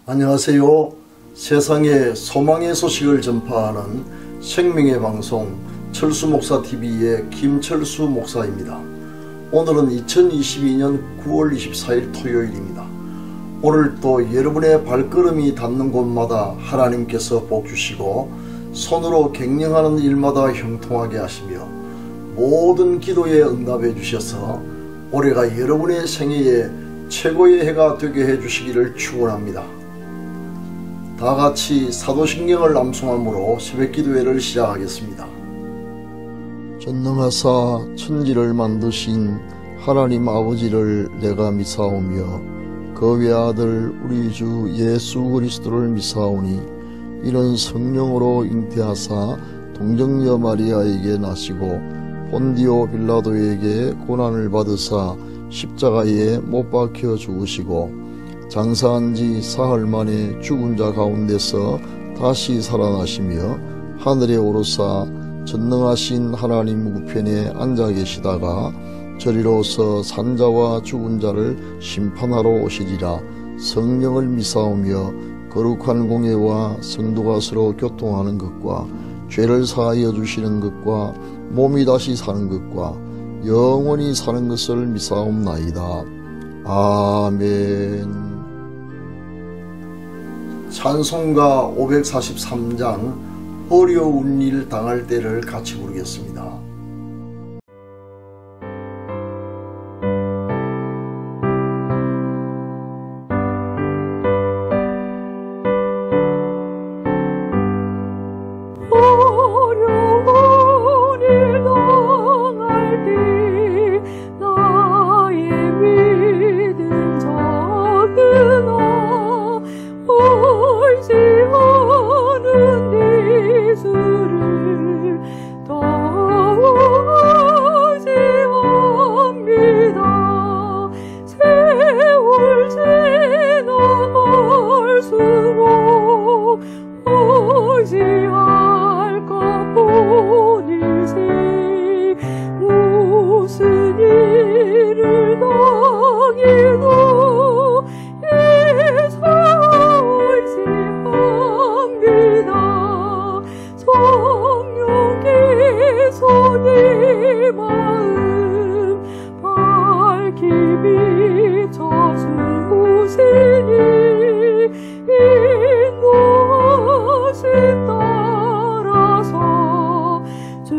안녕하세요. 세상에 소망의 소식을 전파하는 생명의 방송 철수목사TV의 김철수 목사입니다. 오늘은 2022년 9월 24일 토요일입니다. 오늘도 여러분의 발걸음이 닿는 곳마다 하나님께서 복주시고 손으로 갱년하는 일마다 형통하게 하시며 모든 기도에 응답해 주셔서 올해가 여러분의 생애에 최고의 해가 되게 해주시기를 축원합니다. 다같이 사도신경을 암송함으로 새벽기도회를 시작하겠습니다. 전능하사 천지를 만드신 하나님 아버지를 내가 미사오며 그 외아들 우리 주 예수 그리스도를 미사오니 이는 성령으로 잉태하사 동정녀 마리아에게 나시고 본디오 빌라도에게 고난을 받으사 십자가에 못 박혀 죽으시고 장사한 지 사흘 만에 죽은 자 가운데서 다시 살아나시며 하늘에 오르사 전능하신 하나님 우편에 앉아 계시다가 저리로서 산자와 죽은 자를 심판하러 오시리라. 성령을 미사오며 거룩한 공예와 성도가 서로 교통하는 것과 죄를 사하여 주시는 것과 몸이 다시 사는 것과 영원히 사는 것을 미사옵나이다. 아멘. 찬송가 543장 어려운 일 당할 때를 같이 부르겠습니다.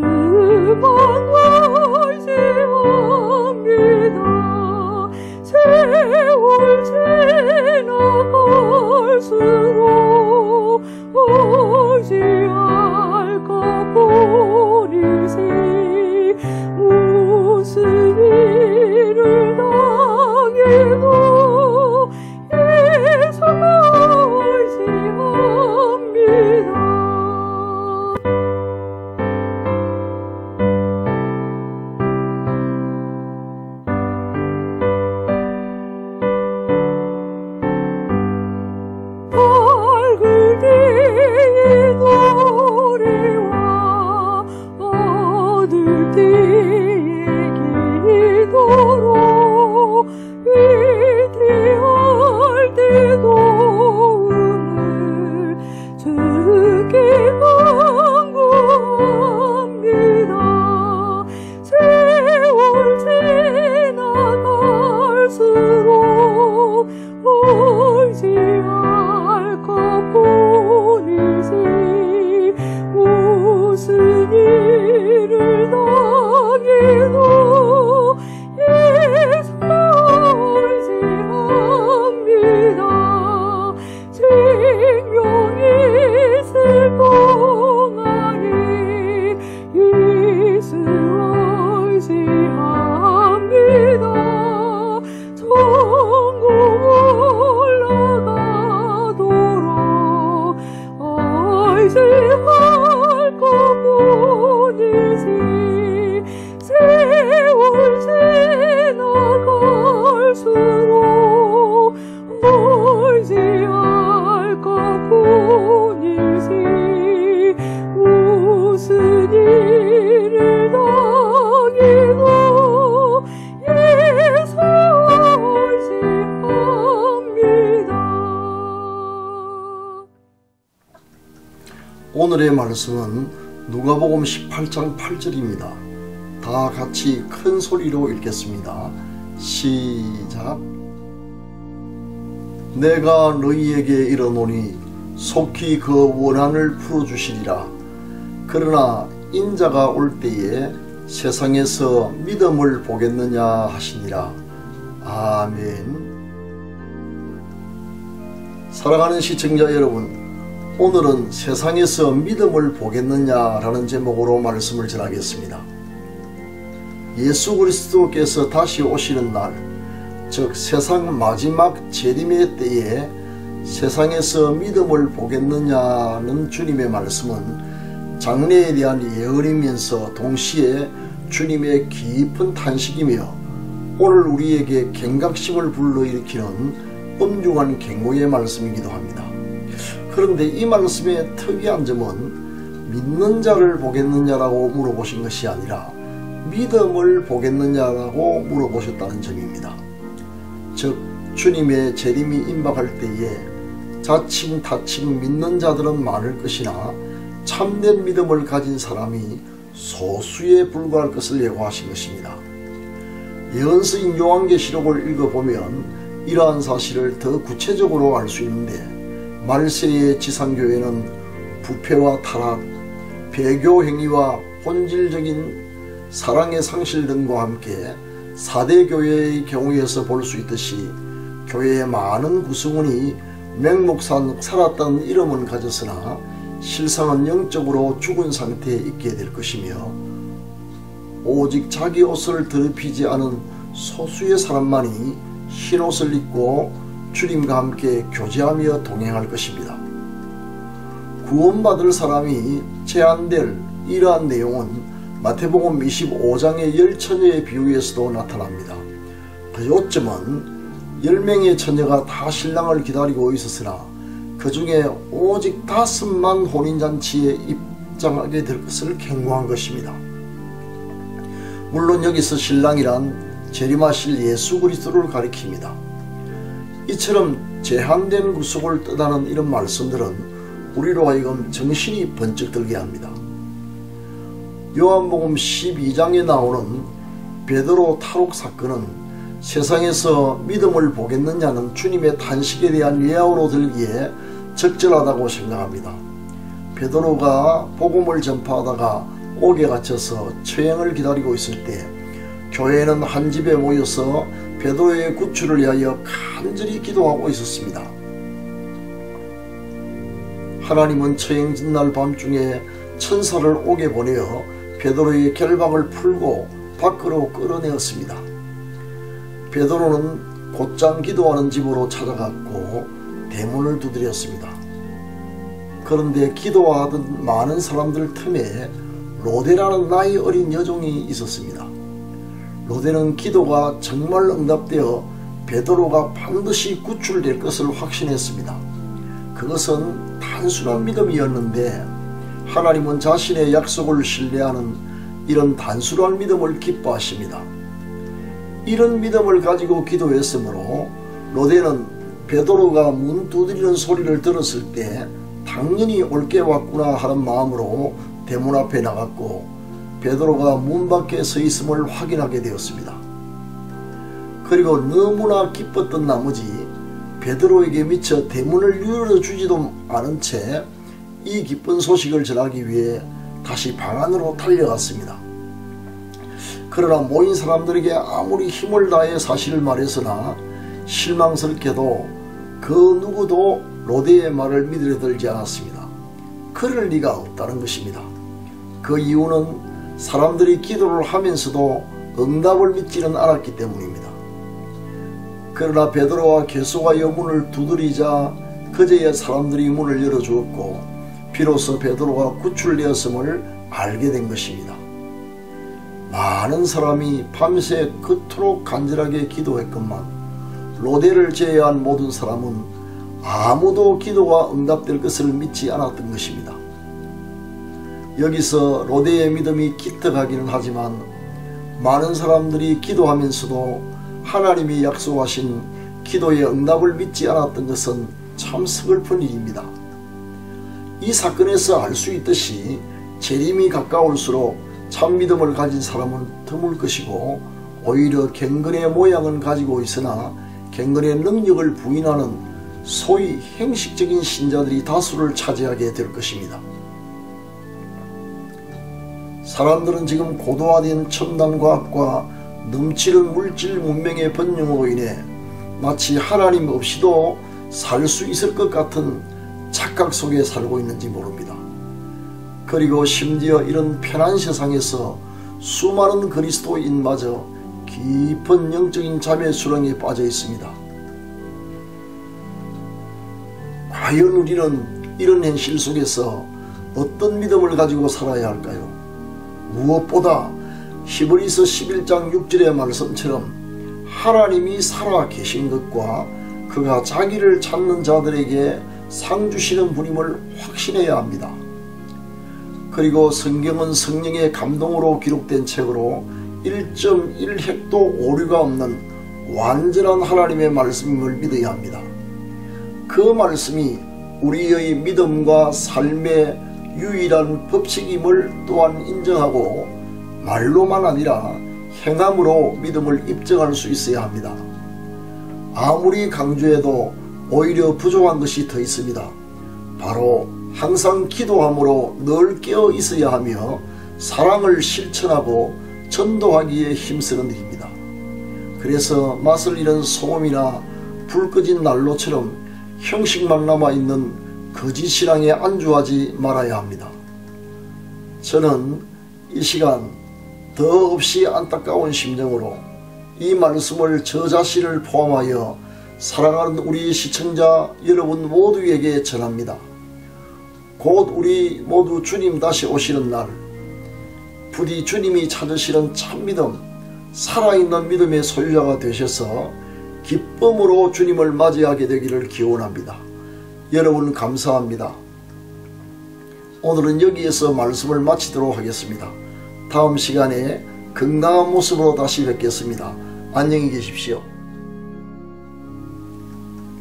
주만 월시와 오늘의 말씀은 누가복음 18장 8절입니다. 다 같이 큰 소리로 읽겠습니다. 시작. 내가 너희에게 이르노니 속히 그 원한을 풀어주시리라. 그러나 인자가 올 때에 세상에서 믿음을 보겠느냐 하시니라. 아멘. 사랑하는 시청자 여러분, 오늘은 세상에서 믿음을 보겠느냐라는 제목으로 말씀을 전하겠습니다. 예수 그리스도께서 다시 오시는 날, 즉 세상 마지막 재림의 때에 세상에서 믿음을 보겠느냐는 주님의 말씀은 장래에 대한 예언이면서 동시에 주님의 깊은 탄식이며 오늘 우리에게 경각심을 불러일으키는 엄중한 경고의 말씀이기도 합니다. 그런데 이 말씀의 특이한 점은 믿는 자를 보겠느냐라고 물어보신 것이 아니라 믿음을 보겠느냐라고 물어보셨다는 점입니다. 즉 주님의 재림이 임박할 때에 자칭 타칭 믿는 자들은 많을 것이나 참된 믿음을 가진 사람이 소수에 불과할 것을 예고하신 것입니다. 예언서인 요한계시록을 읽어보면 이러한 사실을 더 구체적으로 알 수 있는데, 말세의 지상교회는 부패와 타락, 배교 행위와 본질적인 사랑의 상실 등과 함께 4대 교회의 경우에서 볼 수 있듯이 교회의 많은 구성원이 맹목상 살았다는 이름은 가졌으나 실상은 영적으로 죽은 상태에 있게 될 것이며, 오직 자기 옷을 더럽히지 않은 소수의 사람만이 흰옷을 입고 주님과 함께 교제하며 동행할 것입니다. 구원받을 사람이 제한될 이러한 내용은 마태복음 25장의 10처녀의 비유에서도 나타납니다. 그 요점은 10명의 처녀가 다 신랑을 기다리고 있었으나 그 중에 오직 5만 혼인잔치에 입장하게 될 것을 경고한 것입니다. 물론 여기서 신랑이란 재림하실 예수 그리스도를 가리킵니다. 이처럼 제한된 구속을 뜻하는 이런 말씀들은 우리로 하여금 정신이 번쩍 들게 합니다. 요한복음 12장에 나오는 베드로 탈옥 사건은 세상에서 믿음을 보겠느냐는 주님의 탄식에 대한 예화로 들기에 적절하다고 생각합니다. 베드로가 복음을 전파하다가 옥에 갇혀서 처형을 기다리고 있을 때 교회는 한 집에 모여서 베드로의 구출을 위하여 간절히 기도하고 있었습니다. 하나님은 처형 전날 밤중에 천사를 옥에 보내어 베드로의 결박을 풀고 밖으로 끌어내었습니다. 베드로는 곧장 기도하는 집으로 찾아갔고 대문을 두드렸습니다. 그런데 기도하던 많은 사람들 틈에 로데라는 나이 어린 여종이 있었습니다. 로데는 기도가 정말 응답되어 베드로가 반드시 구출될 것을 확신했습니다. 그것은 단순한 믿음이었는데 하나님은 자신의 약속을 신뢰하는 이런 단순한 믿음을 기뻐하십니다. 이런 믿음을 가지고 기도했으므로 로데는 베드로가 문 두드리는 소리를 들었을 때 당연히 올게 왔구나 하는 마음으로 대문 앞에 나갔고 베드로가 문 밖에 서 있음을 확인하게 되었습니다. 그리고 너무나 기뻤던 나머지 베드로에게 미처 대문을 열어주지도 않은 채 이 기쁜 소식을 전하기 위해 다시 방 안으로 달려갔습니다. 그러나 모인 사람들에게 아무리 힘을 다해 사실을 말했으나 실망스럽게도 그 누구도 로데의 말을 믿으려 들지 않았습니다. 그럴 리가 없다는 것입니다. 그 이유는 사람들이 기도를 하면서도 응답을 믿지는 않았기 때문입니다. 그러나 베드로와 계속하여 문을 두드리자 그제야 사람들이 문을 열어주었고 비로소 베드로가 구출되었음을 알게 된 것입니다. 많은 사람이 밤새 그토록 간절하게 기도했건만 로데를 제외한 모든 사람은 아무도 기도가 응답될 것을 믿지 않았던 것입니다. 여기서 로데의 믿음이 기특하기는 하지만 많은 사람들이 기도하면서도 하나님이 약속하신 기도의 응답을 믿지 않았던 것은 참 서글픈 일입니다. 이 사건에서 알 수 있듯이 재림이 가까울수록 참 믿음을 가진 사람은 드물 것이고 오히려 경건의 모양은 가지고 있으나 경건의 능력을 부인하는 소위 형식적인 신자들이 다수를 차지하게 될 것입니다. 사람들은 지금 고도화된 첨단 과학과 넘치는 물질 문명의 번영으로 인해 마치 하나님 없이도 살 수 있을 것 같은 착각 속에 살고 있는지 모릅니다. 그리고 심지어 이런 편한 세상에서 수많은 그리스도인마저 깊은 영적인 잠의 수렁에 빠져 있습니다. 과연 우리는 이런 현실 속에서 어떤 믿음을 가지고 살아야 할까요? 무엇보다 히브리서 11장 6절의 말씀처럼 하나님이 살아 계신 것과 그가 자기를 찾는 자들에게 상 주시는 분임을 확신해야 합니다. 그리고 성경은 성령의 감동으로 기록된 책으로 1.1획도 오류가 없는 완전한 하나님의 말씀임을 믿어야 합니다. 그 말씀이 우리의 믿음과 삶의 유일한 법칙임을 또한 인정하고 말로만 아니라 행함으로 믿음을 입증할 수 있어야 합니다. 아무리 강조해도 오히려 부족한 것이 더 있습니다. 바로 항상 기도함으로 늘 깨어 있어야 하며 사랑을 실천하고 전도하기에 힘쓰는 일입니다. 그래서 맛을 잃은 소금이나 불 꺼진 난로처럼 형식만 남아있는 거짓 신앙에 안주하지 말아야 합니다. 저는 이 시간 더없이 안타까운 심정으로 이 말씀을 저 자신을 포함하여 사랑하는 우리 시청자 여러분 모두에게 전합니다. 곧 우리 모두 주님 다시 오시는 날, 부디 주님이 찾으시는 참믿음, 살아있는 믿음의 소유자가 되셔서 기쁨으로 주님을 맞이하게 되기를 기원합니다. 여러분 감사합니다. 오늘은 여기에서 말씀을 마치도록 하겠습니다. 다음 시간에 건강한 모습으로 다시 뵙겠습니다. 안녕히 계십시오.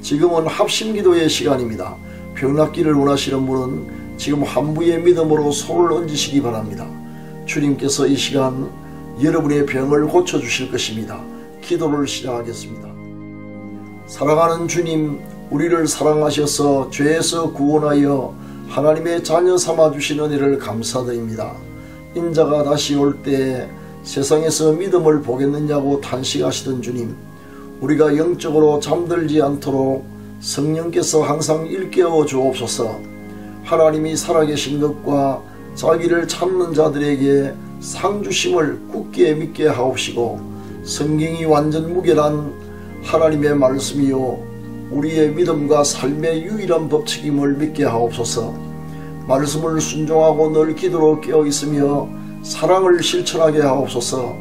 지금은 합심기도의 시간입니다. 병 낫기를 원하시는 분은 지금 한부의 믿음으로 손을 얹으시기 바랍니다. 주님께서 이 시간 여러분의 병을 고쳐주실 것입니다. 기도를 시작하겠습니다. 사랑하는 주님, 우리를 사랑하셔서 죄에서 구원하여 하나님의 자녀 삼아주신 은혜를 감사드립니다. 인자가 다시 올 때 세상에서 믿음을 보겠느냐고 탄식하시던 주님, 우리가 영적으로 잠들지 않도록 성령께서 항상 일깨워 주옵소서. 하나님이 살아계신 것과 자기를 찾는 자들에게 상주심을 굳게 믿게 하옵시고, 성경이 완전 무결한 하나님의 말씀이요 우리의 믿음과 삶의 유일한 법칙임을 믿게 하옵소서. 말씀을 순종하고 늘 기도로 깨어있으며 사랑을 실천하게 하옵소서.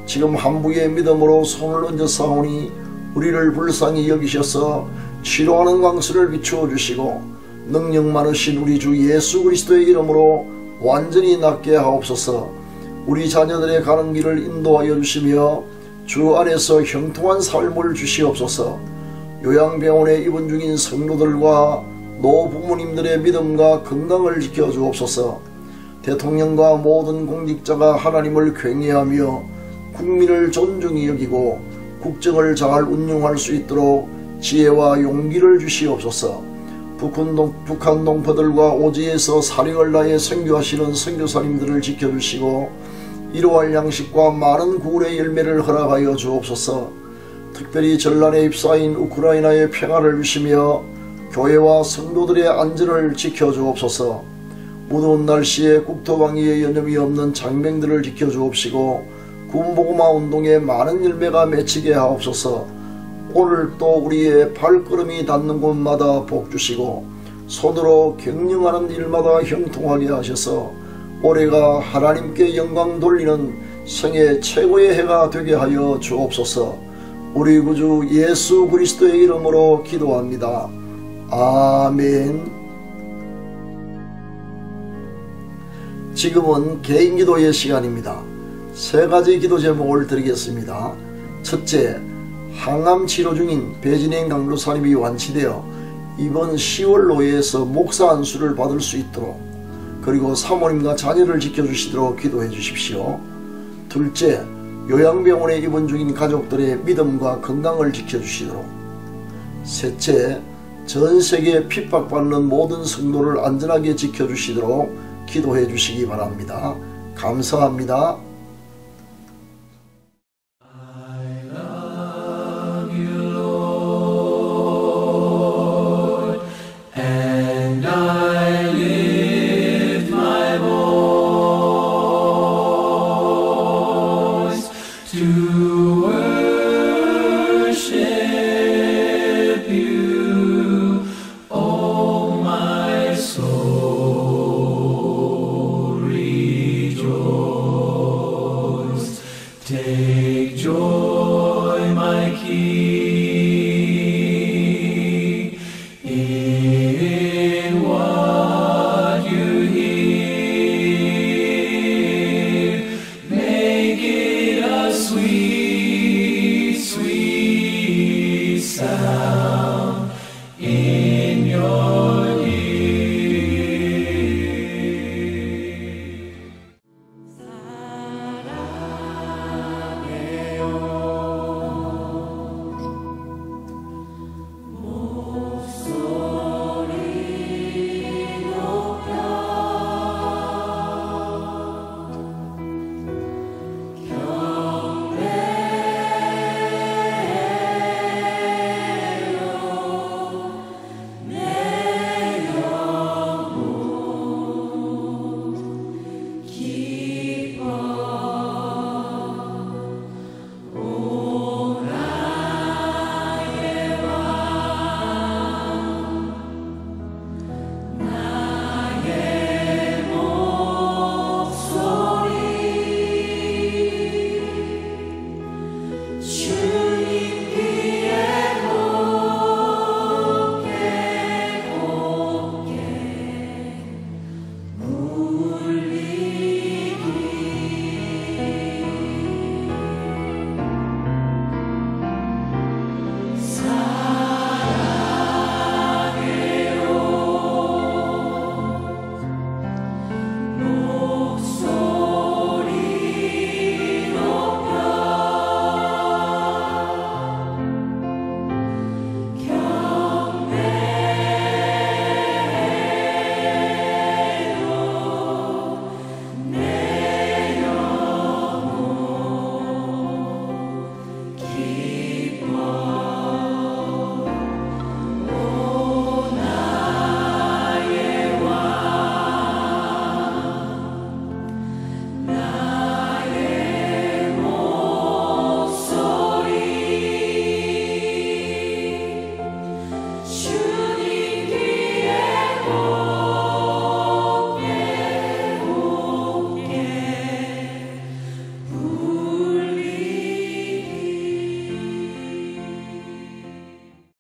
지금 한부의 믿음으로 손을 얹어 싸우니 우리를 불쌍히 여기셔서 치료하는 광수를 비추어 주시고 능력 많으신 우리 주 예수 그리스도의 이름으로 완전히 낫게 하옵소서. 우리 자녀들의 가는 길을 인도하여 주시며 주 안에서 형통한 삶을 주시옵소서. 요양병원에 입원 중인 성도들과 노부모님들의 믿음과 건강을 지켜주옵소서. 대통령과 모든 공직자가 하나님을 경외하며 국민을 존중히 여기고 국정을 잘 운영할 수 있도록 지혜와 용기를 주시옵소서. 북한 동포들과 오지에서 사력을 다해 선교하시는 선교사님들을 지켜주시고 이루할 양식과 많은 구원의 열매를 허락하여 주옵소서. 특별히 전란에 휩싸인 우크라이나의 평화를 주시며 교회와 성도들의 안전을 지켜주옵소서. 무더운 날씨에 국토방위에 여념이 없는 장병들을 지켜주옵시고 군복음화 운동에 많은 열매가 맺히게 하옵소서. 오늘 또 우리의 발걸음이 닿는 곳마다 복주시고 손으로 경영하는 일마다 형통하게 하셔서 올해가 하나님께 영광 돌리는 생애 최고의 해가 되게 하여 주옵소서. 우리 구주 예수 그리스도의 이름으로 기도합니다. 아멘. 지금은 개인기도의 시간입니다. 세 가지 기도 제목을 드리겠습니다. 첫째, 항암 치료 중인 배진행 강도사님이 완치되어 이번 10월 노예에서 목사 안수를 받을 수 있도록, 그리고 사모님과 자녀를 지켜주시도록 기도해 주십시오. 둘째, 요양병원에 입원 중인 가족들의 믿음과 건강을 지켜주시도록. 셋째, 전세계에 핍박받는 모든 성도를 안전하게 지켜주시도록 기도해 주시기 바랍니다. 감사합니다. Take joy, my King.